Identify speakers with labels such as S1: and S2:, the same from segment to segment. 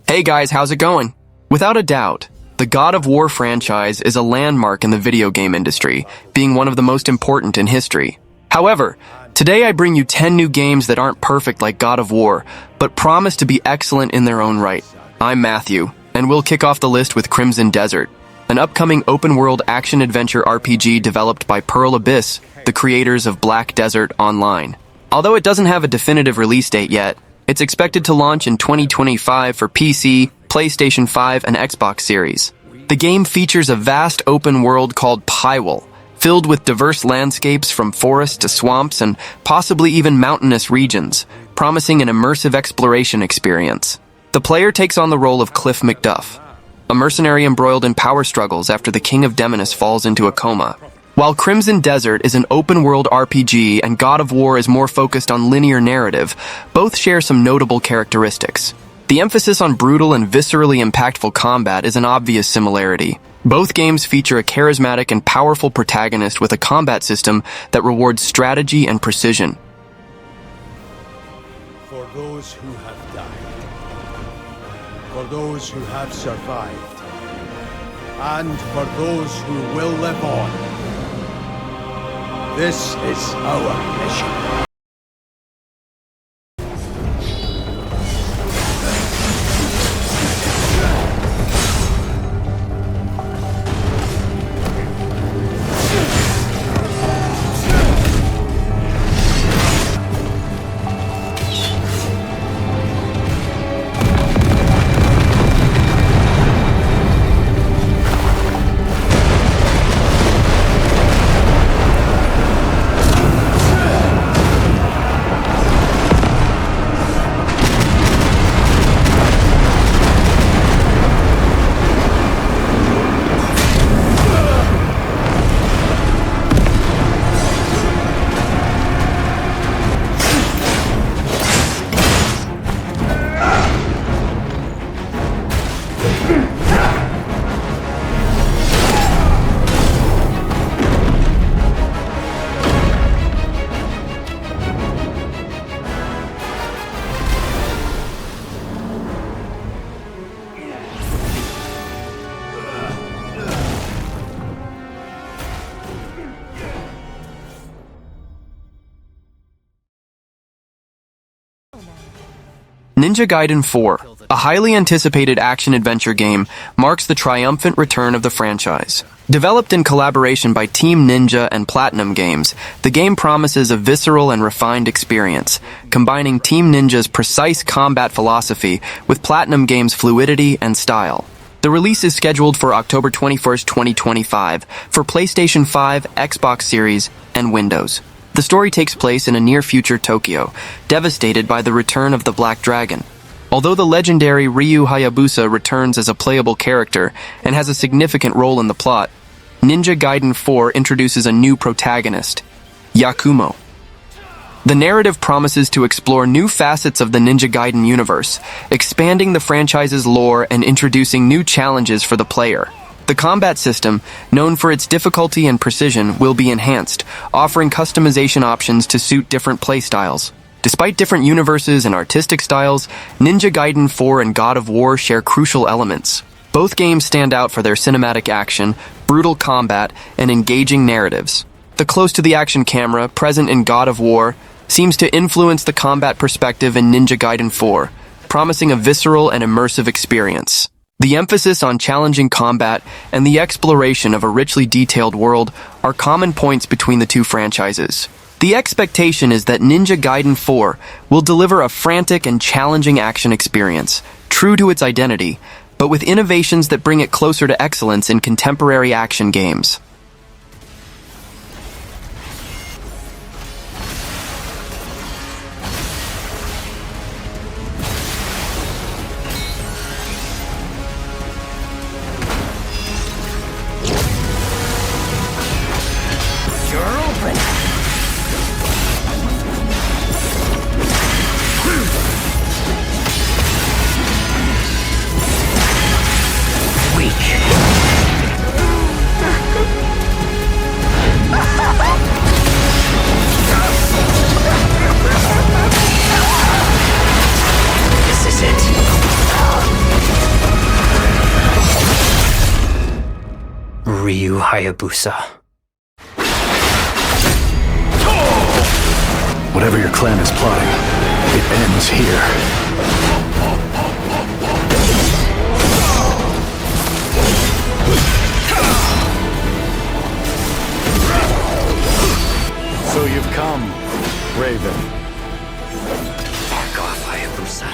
S1: Hey guys, how's it going? Without a doubt, the God of War franchise is a landmark in the video game industry, being one of the most important in history. However, today I bring you 10 new games that aren't perfect like God of War, but promise to be excellent in their own right. I'm Matthew, and we'll kick off the list with Crimson Desert, an upcoming open-world action-adventure RPG developed by Pearl Abyss, the creators of Black Desert Online. Although it doesn't have a definitive release date yet, it's expected to launch in 2025 for PC, PlayStation 5, and Xbox Series. The game features a vast open world called Fable, filled with diverse landscapes from forests to swamps and possibly even mountainous regions, promising an immersive exploration experience. The player takes on the role of Cliff McDuff, a mercenary embroiled in power struggles after the King of Demonus falls into a coma. While Crimson Desert is an open-world RPG and God of War is more focused on linear narrative, both share some notable characteristics. The emphasis on brutal and viscerally impactful combat is an obvious similarity. Both games feature a charismatic and powerful protagonist with a combat system that rewards strategy and precision.
S2: For those who have died, for those who have survived, and for those who will live on, this is our mission.
S1: Ninja Gaiden 4, a highly anticipated action-adventure game, marks the triumphant return of the franchise. Developed in collaboration by Team Ninja and Platinum Games, the game promises a visceral and refined experience, combining Team Ninja's precise combat philosophy with Platinum Games' fluidity and style. The release is scheduled for October 21, 2025, for PlayStation 5, Xbox Series, and Windows. The story takes place in a near-future Tokyo, devastated by the return of the Black Dragon. Although the legendary Ryu Hayabusa returns as a playable character and has a significant role in the plot, Ninja Gaiden 4 introduces a new protagonist, Yakumo. The narrative promises to explore new facets of the Ninja Gaiden universe, expanding the franchise's lore and introducing new challenges for the player. The combat system, known for its difficulty and precision, will be enhanced, offering customization options to suit different playstyles. Despite different universes and artistic styles, Ninja Gaiden 4 and God of War share crucial elements. Both games stand out for their cinematic action, brutal combat, and engaging narratives. The close-to-the-action camera, present in God of War, seems to influence the combat perspective in Ninja Gaiden 4, promising a visceral and immersive experience. The emphasis on challenging combat and the exploration of a richly detailed world are common points between the two franchises. The expectation is that Ninja Gaiden 4 will deliver a frantic and challenging action experience, true to its identity, but with innovations that bring it closer to excellence in contemporary action games.
S3: Weak. Ryu Hayabusa.
S4: Whatever your clan is plotting, it ends here. So you've come, Raven.
S3: Back off, Hayabusa.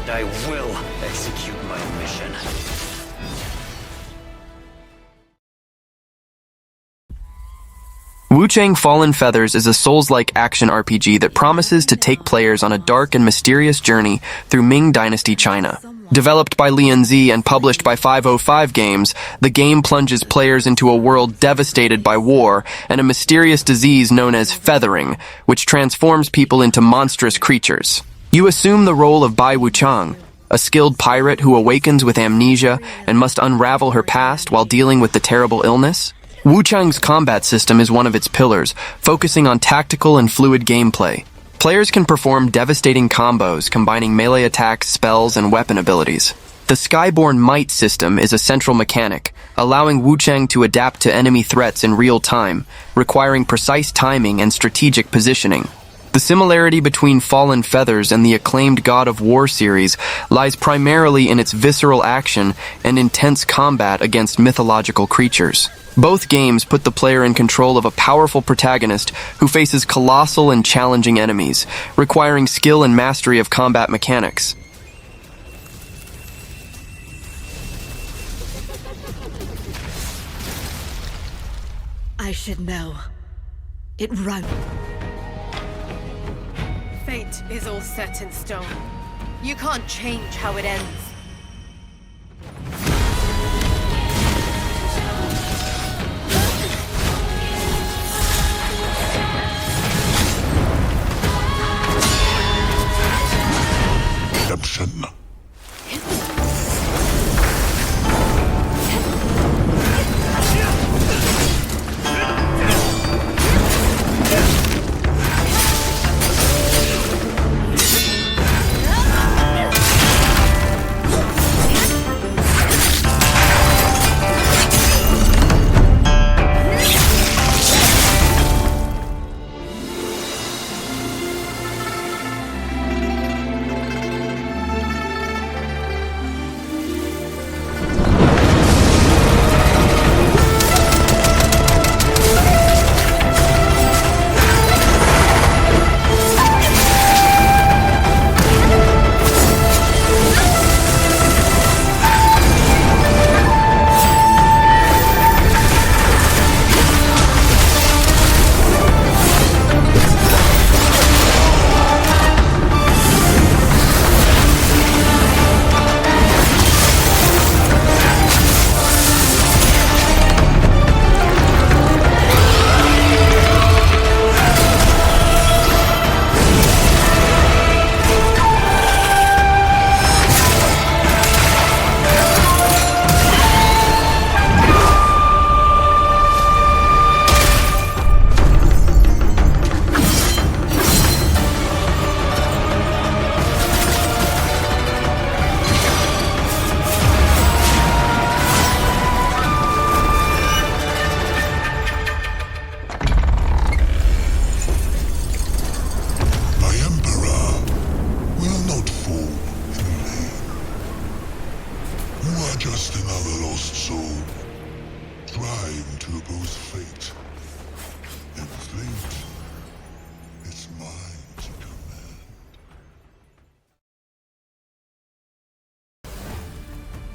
S3: I will execute my mission.
S1: Wuchang Fallen Feathers is a Souls-like action RPG that promises to take players on a dark and mysterious journey through Ming Dynasty China. Developed by Lian Z and published by 505 Games, the game plunges players into a world devastated by war and a mysterious disease known as feathering, which transforms people into monstrous creatures. You assume the role of Bai Wuchang, a skilled pirate who awakens with amnesia and must unravel her past while dealing with the terrible illness. Wuchang's combat system is one of its pillars, focusing on tactical and fluid gameplay. Players can perform devastating combos, combining melee attacks, spells, and weapon abilities. The Skyborn Might system is a central mechanic, allowing Wuchang to adapt to enemy threats in real time, requiring precise timing and strategic positioning. The similarity between Fallen Feathers and the acclaimed God of War series lies primarily in its visceral action and intense combat against mythological creatures. Both games put the player in control of a powerful protagonist who faces colossal and challenging enemies, requiring skill and mastery of combat mechanics.
S5: I should know. It runs.
S6: Fate is all set in stone. You can't change how it ends.
S7: Redemption.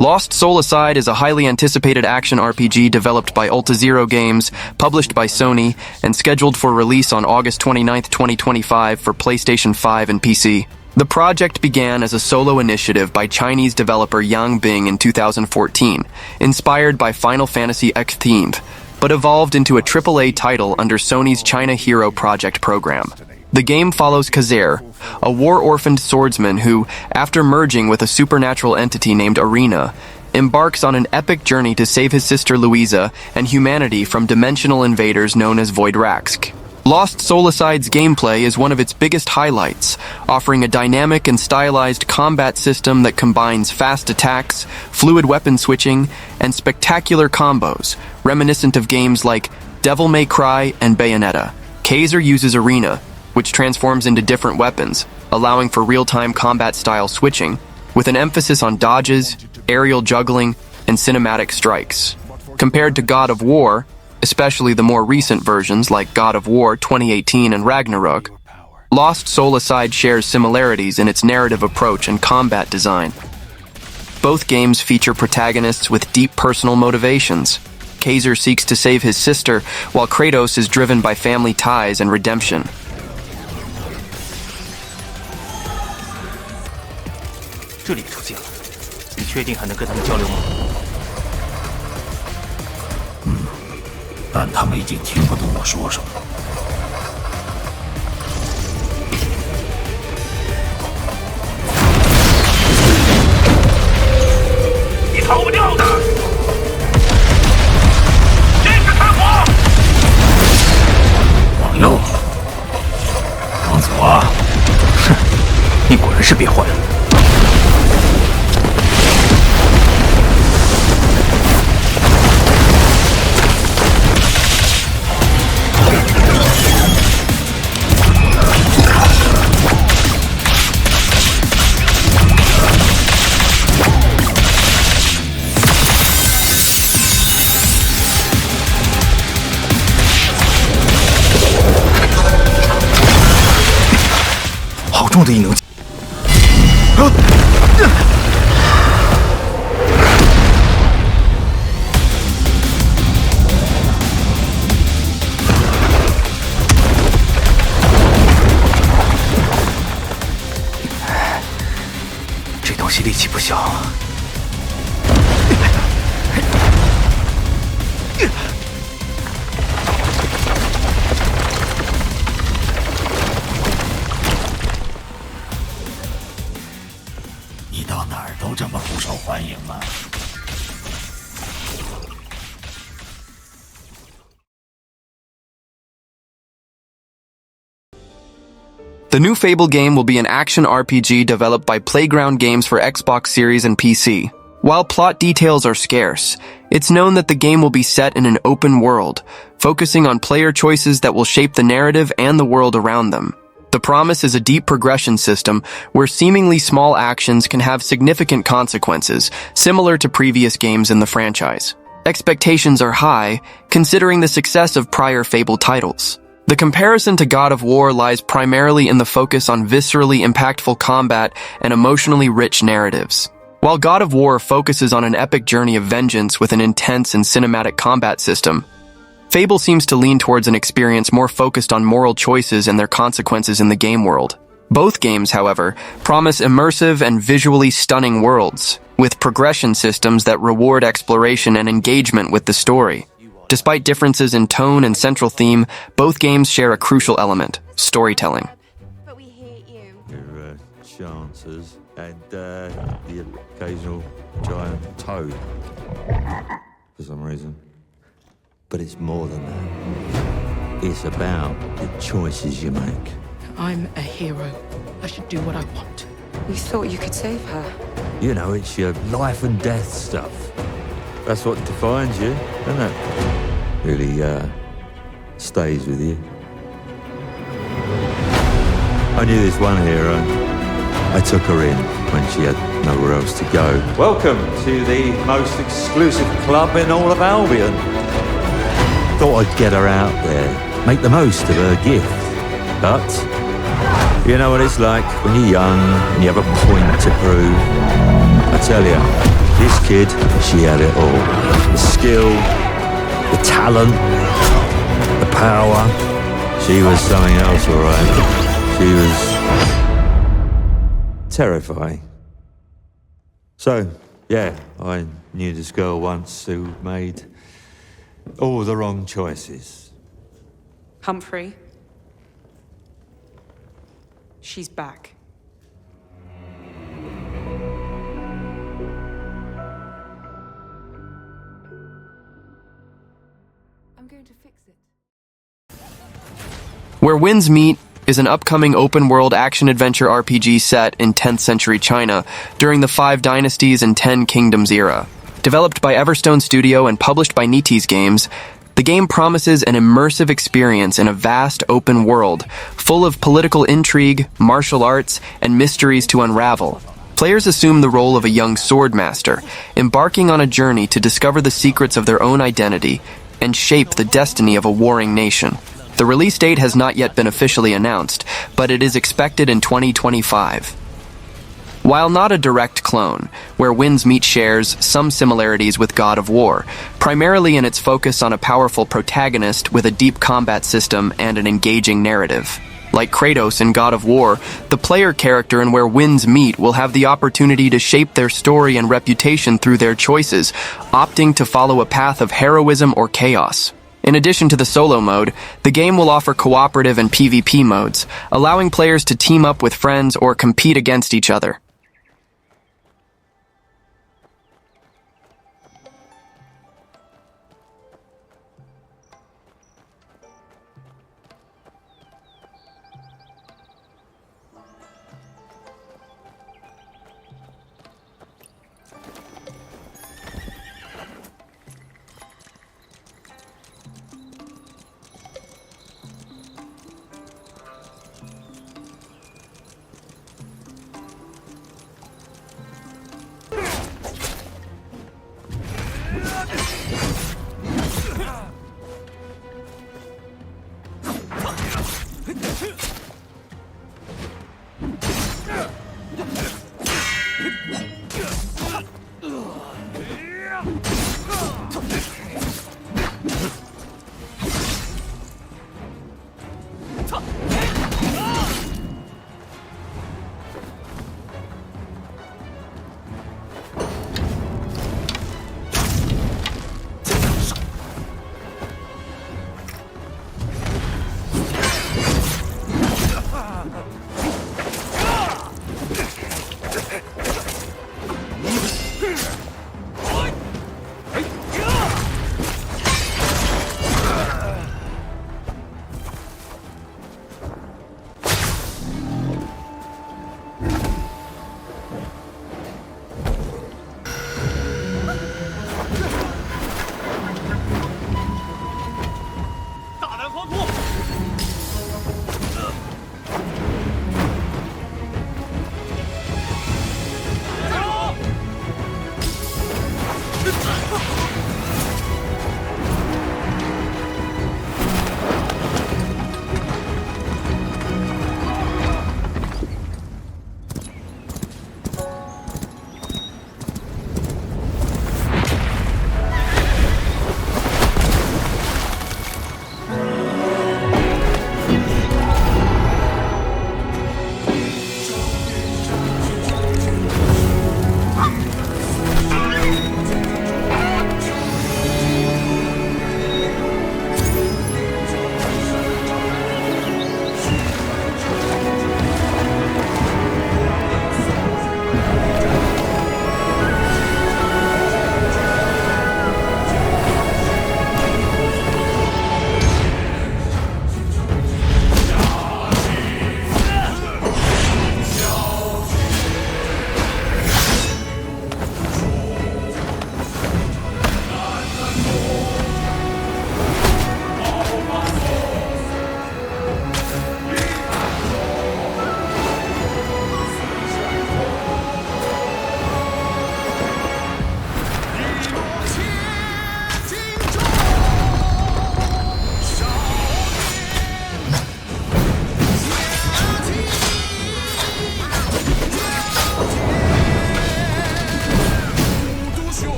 S1: Lost Soul Aside is a highly anticipated action RPG developed by Ultazero Games, published by Sony, and scheduled for release on August 29, 2025 for PlayStation 5 and PC. The project began as a solo initiative by Chinese developer Yang Bing in 2014, inspired by Final Fantasy X-themed, but evolved into a AAA title under Sony's China Hero Project program. The game follows Kazer, a war-orphaned swordsman who, after merging with a supernatural entity named Arena, embarks on an epic journey to save his sister Louisa and humanity from dimensional invaders known as Void Raksk. Lost Solicide's gameplay is one of its biggest highlights, offering a dynamic and stylized combat system that combines fast attacks, fluid weapon switching, and spectacular combos, reminiscent of games like Devil May Cry and Bayonetta. Kaiser uses Arena, which transforms into different weapons, allowing for real-time combat-style switching, with an emphasis on dodges, aerial juggling, and cinematic strikes. Compared to God of War, especially the more recent versions like God of War 2018 and Ragnarok, Lost Soulicide shares similarities in its narrative approach and combat design. Both games feature protagonists with deep personal motivations. Kaiser seeks to save his sister, while Kratos is driven by family ties and redemption.
S7: 这里出现了，你确定还能跟他们交流吗？
S4: 但他们已经听不懂我说什么。
S7: 你逃不掉的！坚持开火！
S4: 往右，往左啊！
S7: 哼，你果然是变坏了。
S4: 好重的异能！
S7: 这东西力气不小。
S4: 你到哪儿都这么不受欢迎吗？
S1: The new Fable game will be an action RPG developed by Playground Games for Xbox Series and PC. While plot details are scarce, it's known that the game will be set in an open world, focusing on player choices that will shape the narrative and the world around them. The promise is a deep progression system where seemingly small actions can have significant consequences, similar to previous games in the franchise. Expectations are high, considering the success of prior Fable titles. The comparison to God of War lies primarily in the focus on viscerally impactful combat and emotionally rich narratives. While God of War focuses on an epic journey of vengeance with an intense and cinematic combat system, Fable seems to lean towards an experience more focused on moral choices and their consequences in the game world. Both games, however, promise immersive and visually stunning worlds, with progression systems that reward exploration and engagement with the story. Despite differences in tone and central theme, both games share a crucial element: storytelling.
S8: But we hate you.
S2: Your chances and the occasional giant toad for some reason. But it's more than that. It's about the choices you make.
S9: I'm a hero. I should do what I want.
S8: You thought you could save her.
S2: You know, it's your life and death stuff. That's what defines you, doesn't it? Really, stays with you. I knew this one hero. I took her in when she had nowhere else to go. Welcome to the most exclusive club in all of Albion. Thought I'd get her out there, make the most of her gift. But, you know what it's like when you're young and you have a point to prove. I tell you, this kid, she had it all. The skill, the talent, the power. She was something else, all right. She was terrifying. So, yeah, I knew this girl once who made all the wrong choices.
S8: Humphrey. She's back. I'm going to fix it.
S1: Where Winds Meet is an upcoming open-world action-adventure RPG set in 10th century China during the 5 Dynasties and 10 Kingdoms era. Developed by Everstone Studio and published by NetEase Games, the game promises an immersive experience in a vast open world, full of political intrigue, martial arts, and mysteries to unravel. Players assume the role of a young swordmaster, embarking on a journey to discover the secrets of their own identity and shape the destiny of a warring nation. The release date has not yet been officially announced, but it is expected in 2025. While not a direct clone, Where Winds Meet shares some similarities with God of War, primarily in its focus on a powerful protagonist with a deep combat system and an engaging narrative. Like Kratos in God of War, the player character in Where Winds Meet will have the opportunity to shape their story and reputation through their choices, opting to follow a path of heroism or chaos. In addition to the solo mode, the game will offer cooperative and PvP modes, allowing players to team up with friends or compete against each other.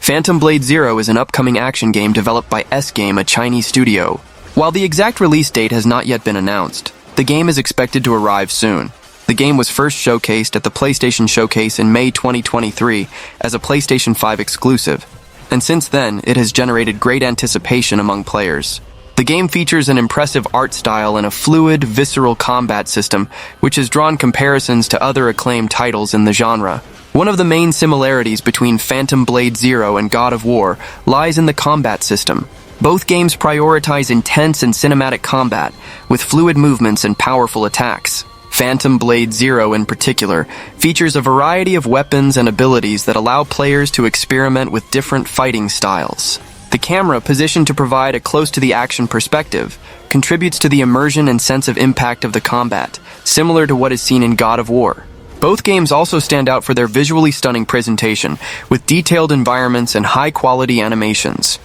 S1: Phantom Blade Zero is an upcoming action game developed by S-Game, a Chinese studio. While the exact release date has not yet been announced, the game is expected to arrive soon. The game was first showcased at the PlayStation Showcase in May 2023 as a PlayStation 5 exclusive, and since then, it has generated great anticipation among players. The game features an impressive art style and a fluid, visceral combat system, which has drawn comparisons to other acclaimed titles in the genre. One of the main similarities between Phantom Blade Zero and God of War lies in the combat system. Both games prioritize intense and cinematic combat, with fluid movements and powerful attacks. Phantom Blade Zero, in particular, features a variety of weapons and abilities that allow players to experiment with different fighting styles. The camera, positioned to provide a close-to-the-action perspective, contributes to the immersion and sense of impact of the combat, similar to what is seen in God of War. Both games also stand out for their visually stunning presentation, with detailed environments and high-quality animations.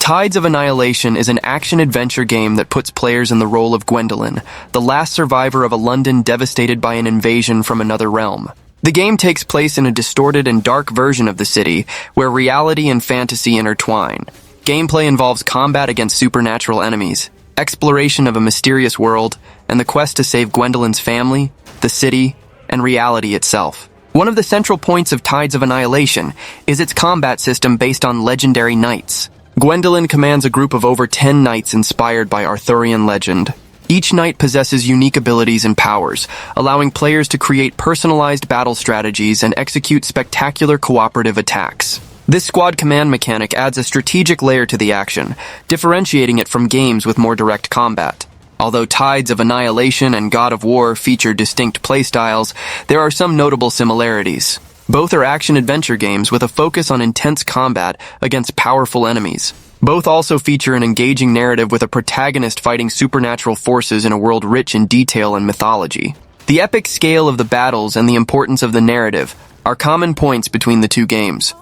S1: Tides of Annihilation is an action-adventure game that puts players in the role of Gwendolyn, the last survivor of a London devastated by an invasion from another realm. The game takes place in a distorted and dark version of the city, where reality and fantasy intertwine. Gameplay involves combat against supernatural enemies, exploration of a mysterious world, and the quest to save Gwendolyn's family, the city, and reality itself. One of the central points of Tides of Annihilation is its combat system based on legendary knights. Gwendolyn commands a group of over 10 knights inspired by Arthurian legend. Each knight possesses unique abilities and powers, allowing players to create personalized battle strategies and execute spectacular cooperative attacks. This squad command mechanic adds a strategic layer to the action, differentiating it from games with more direct combat. Although Tides of Annihilation and God of War feature distinct playstyles, there are some notable similarities. Both are action-adventure games with a focus on intense combat against powerful enemies. Both also feature an engaging narrative with a protagonist fighting supernatural forces in a world rich in detail and mythology. The epic scale of the battles and the importance of the narrative are common points between the two games,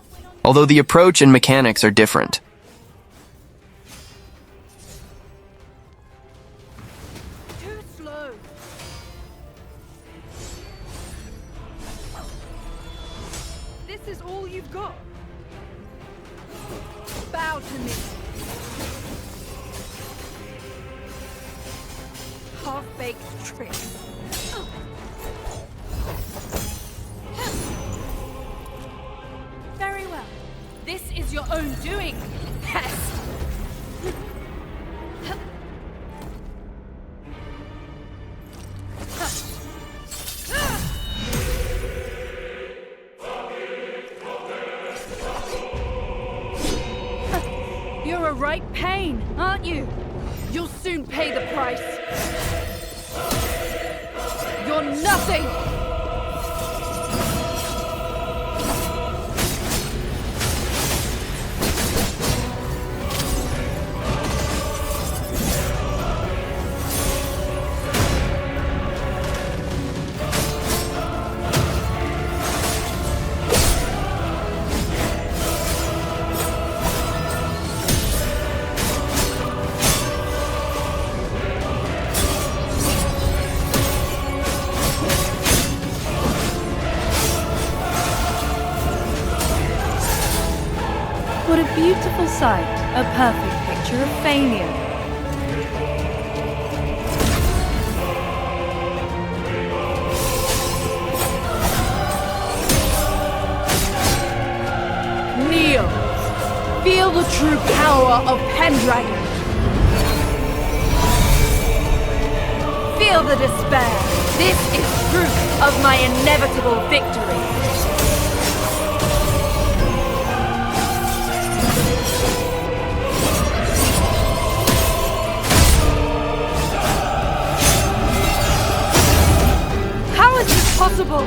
S1: although the approach and mechanics are different.
S6: Too slow. This is all you've got. Bow to me. Half-baked trick. Very well. This is your own doing, pest. You're a right pain, aren't you? You'll soon pay the price. You're nothing!
S10: What a beautiful sight, a perfect picture of failure.
S6: Kneel! Feel the true power of Pendragon! Feel the despair! This is proof of my inevitable victory! Possible.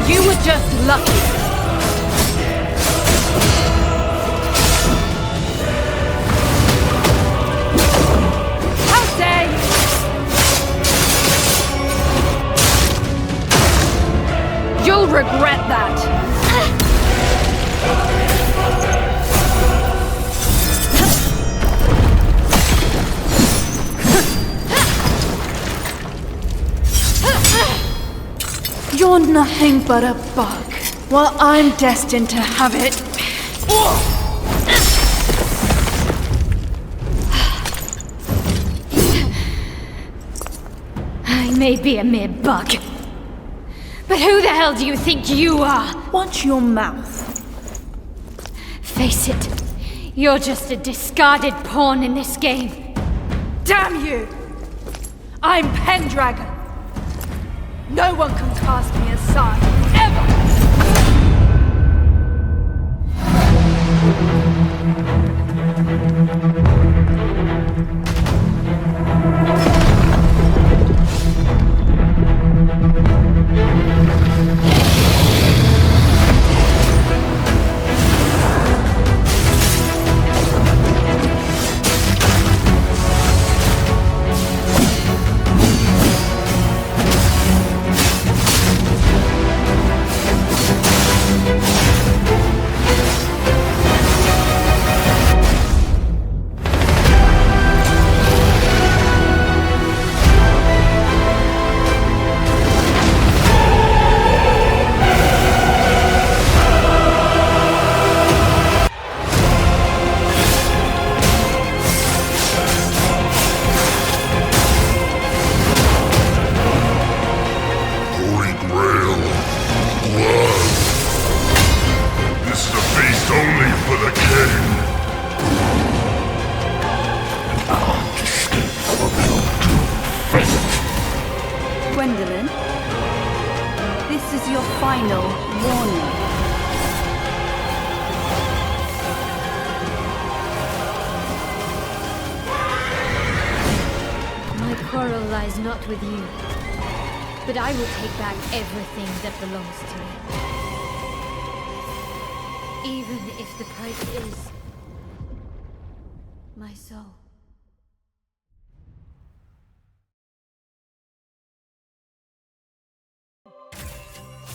S6: You were just lucky. How dare you? You'll regret that. You're nothing but a bug, while I'm destined to have it.
S10: I may be a mere bug, but who the hell do you think you are?
S6: Watch your mouth.
S10: Face it, you're just a discarded pawn in this game.
S6: Damn you! I'm Pendragon. No one can cast me aside, ever!
S10: peril lies not with you, but I will take back everything that belongs to me. Even if the price is my soul.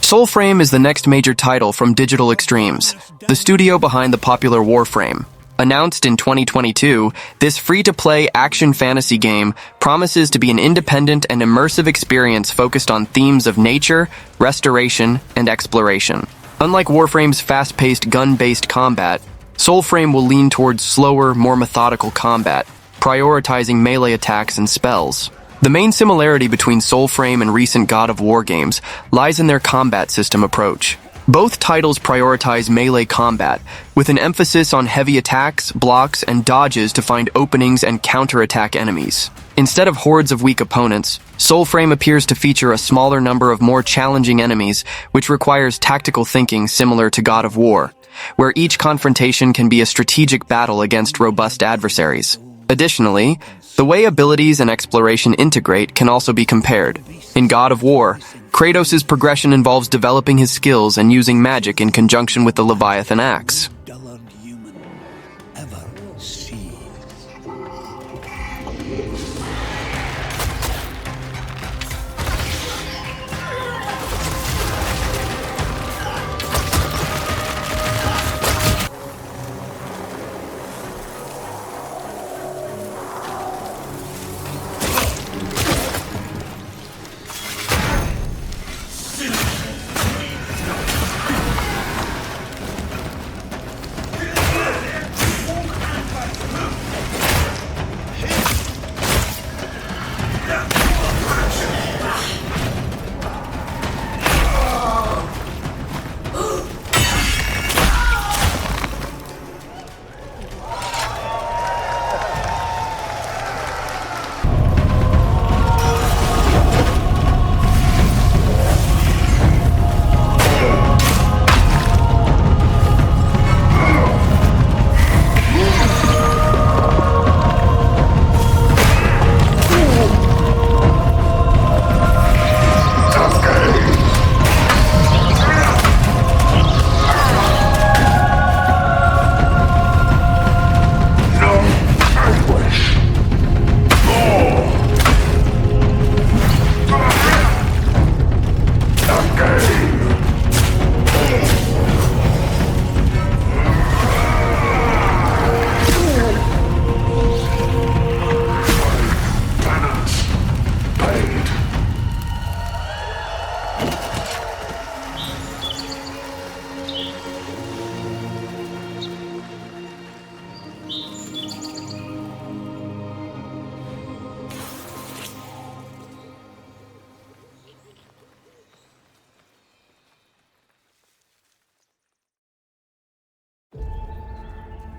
S1: Soulframe is the next major title from Digital Extremes, the studio behind the popular Warframe. Announced in 2022, this free-to-play action fantasy game promises to be an independent and immersive experience focused on themes of nature, restoration, and exploration. Unlike Warframe's fast-paced gun-based combat, Soulframe will lean towards slower, more methodical combat, prioritizing melee attacks and spells. The main similarity between Soulframe and recent God of War games lies in their combat system approach. Both titles prioritize melee combat, with an emphasis on heavy attacks, blocks, and dodges to find openings and counterattack enemies. Instead of hordes of weak opponents, Soulframe appears to feature a smaller number of more challenging enemies, which requires tactical thinking similar to God of War, where each confrontation can be a strategic battle against robust adversaries. Additionally, the way abilities and exploration integrate can also be compared. In God of War, Kratos' progression involves developing his skills and using magic in conjunction with the Leviathan axe.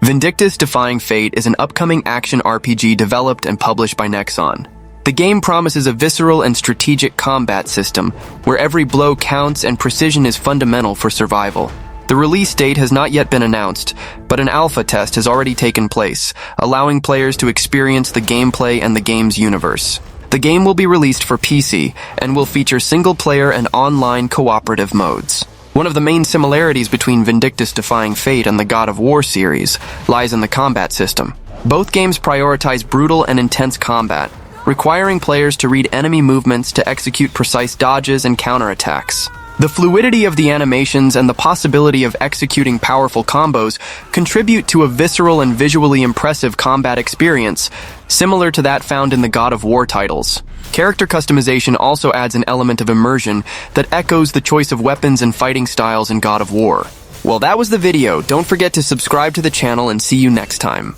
S1: Vindictus Defying Fate is an upcoming action RPG developed and published by Nexon. The game promises a visceral and strategic combat system, where every blow counts and precision is fundamental for survival. The release date has not yet been announced, but an alpha test has already taken place, allowing players to experience the gameplay and the game's universe. The game will be released for PC, and will feature single-player and online cooperative modes. One of the main similarities between Vindictus Defying Fate and the God of War series lies in the combat system. Both games prioritize brutal and intense combat, requiring players to read enemy movements to execute precise dodges and counterattacks. The fluidity of the animations and the possibility of executing powerful combos contribute to a visceral and visually impressive combat experience, similar to that found in the God of War titles. Character customization also adds an element of immersion that echoes the choice of weapons and fighting styles in God of War. Well, that was the video. Don't forget to subscribe to the channel and see you next time.